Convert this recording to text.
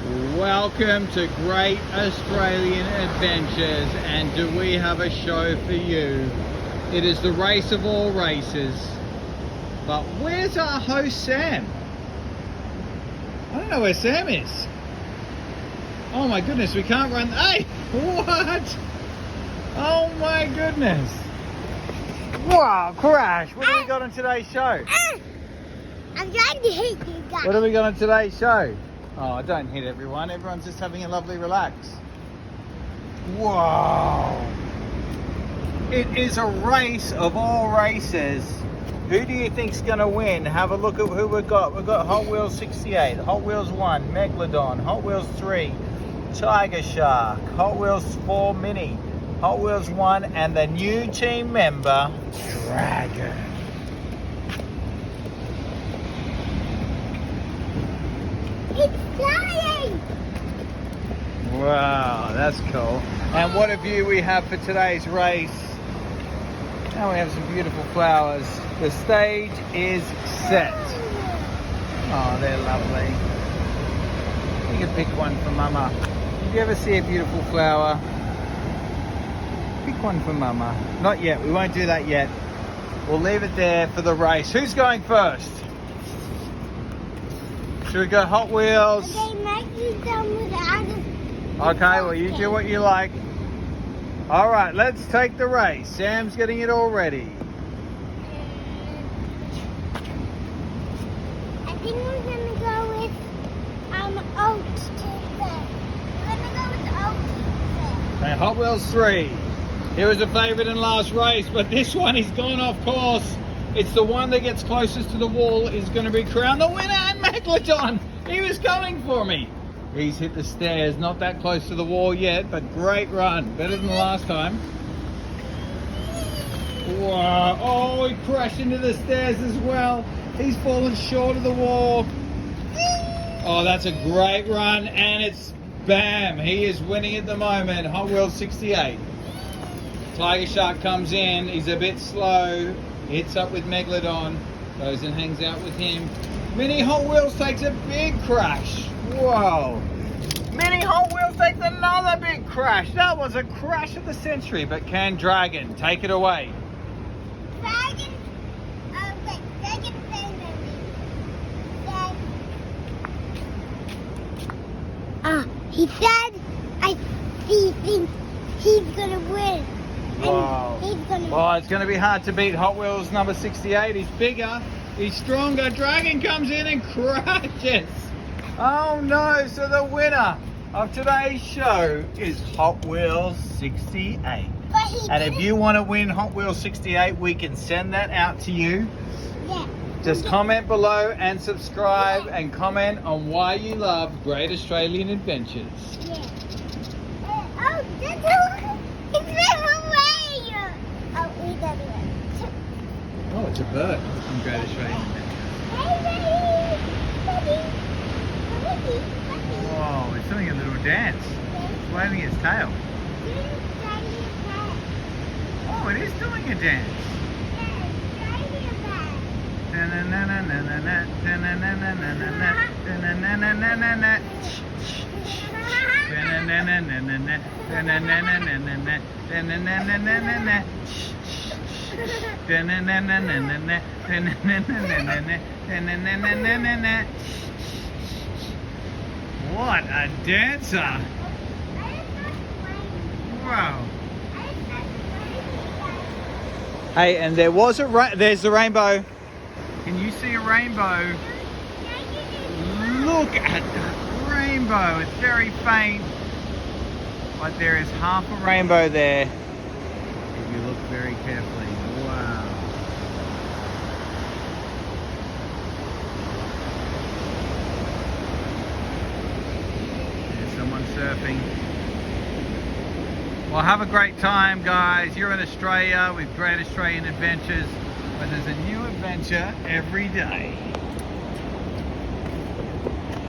Welcome to Great Australian Adventures, and do we have a show for you? It is the race of all races. But where's our host Sam? I don't know where Sam is. Oh my goodness, we can't run. Hey, what? Oh my goodness. Wow, Crash, what have we got on today's show? I'm trying to hit you guys. What have we got on today's show? Oh, don't hit everyone. Everyone's just having a lovely relax. Whoa. It is a race of all races. Who do you think's going to win? Have a look at who we've got. We've got Hot Wheels 68, Hot Wheels 1, Megalodon, Hot Wheels 3, Tiger Shark, Hot Wheels 4 Mini, Hot Wheels 1, and the new team member, Dragon. It's flying! Wow, that's cool. And what a view we have for today's race. Now we have some beautiful flowers. The stage is set. Oh, they're lovely. You can pick one for Mama. Did you ever see a beautiful flower? Pick one for Mama. Not yet, we won't do that yet. We'll leave it there for the race. Who's going first? Should we go Hot Wheels? Okay, make you done with the other. Okay, well you do what you like. All right, let's take the race. Sam's getting it all ready. I think we're gonna go with oats today. We're gonna go with oats today. Okay, Hot Wheels 3. He was a favourite in last race, but this one he's gone off course. It's the one that gets closest to the wall is going to be crowned the winner, and Megalodon. He was coming for me. He's hit the stairs, not that close to the wall yet, but great run. Better than the last time. Wow. Oh, he crashed into the stairs as well. He's fallen short of the wall. Oh, that's a great run, and it's bam. He is winning at the moment. Hot Wheels 68. Tiger Shark comes in. He's a bit slow. Hits up with Megalodon. Goes and hangs out with him. Mini Hot Wheels takes a big crash. Whoa. Mini Hot Wheels takes another big crash. That was a crash of the century. But can Dragon take it away? Dragon, okay, Dragon playing he said, he thinks he's gonna win. Wow. He's gonna Well, it's going to be hard to beat Hot Wheels number 68. He's bigger. He's stronger. Dragon comes in and crashes. Oh no, so the winner of today's show is Hot Wheels 68. And if you want to win Hot Wheels 68, we can send that out to you. Yeah. Just comment below and subscribe and comment on why you love Great Australian Adventures. Yeah. It's away. Oh, we got it. Oh, it's a bird from Great Australian Adventures. Hey, buddy. Whoa, it's doing a little dance. It's waving its tail. Oh, it is doing a dance. What a dancer! Wow. Hey, and there was there's the rainbow. Can you see a rainbow? Look at that rainbow. It's very faint, but there is half a rainbow there. If you look very carefully. Wow. There's someone surfing. Well, have a great time, guys. You're in Australia with Great Australian Adventures, where there's a new adventure every day.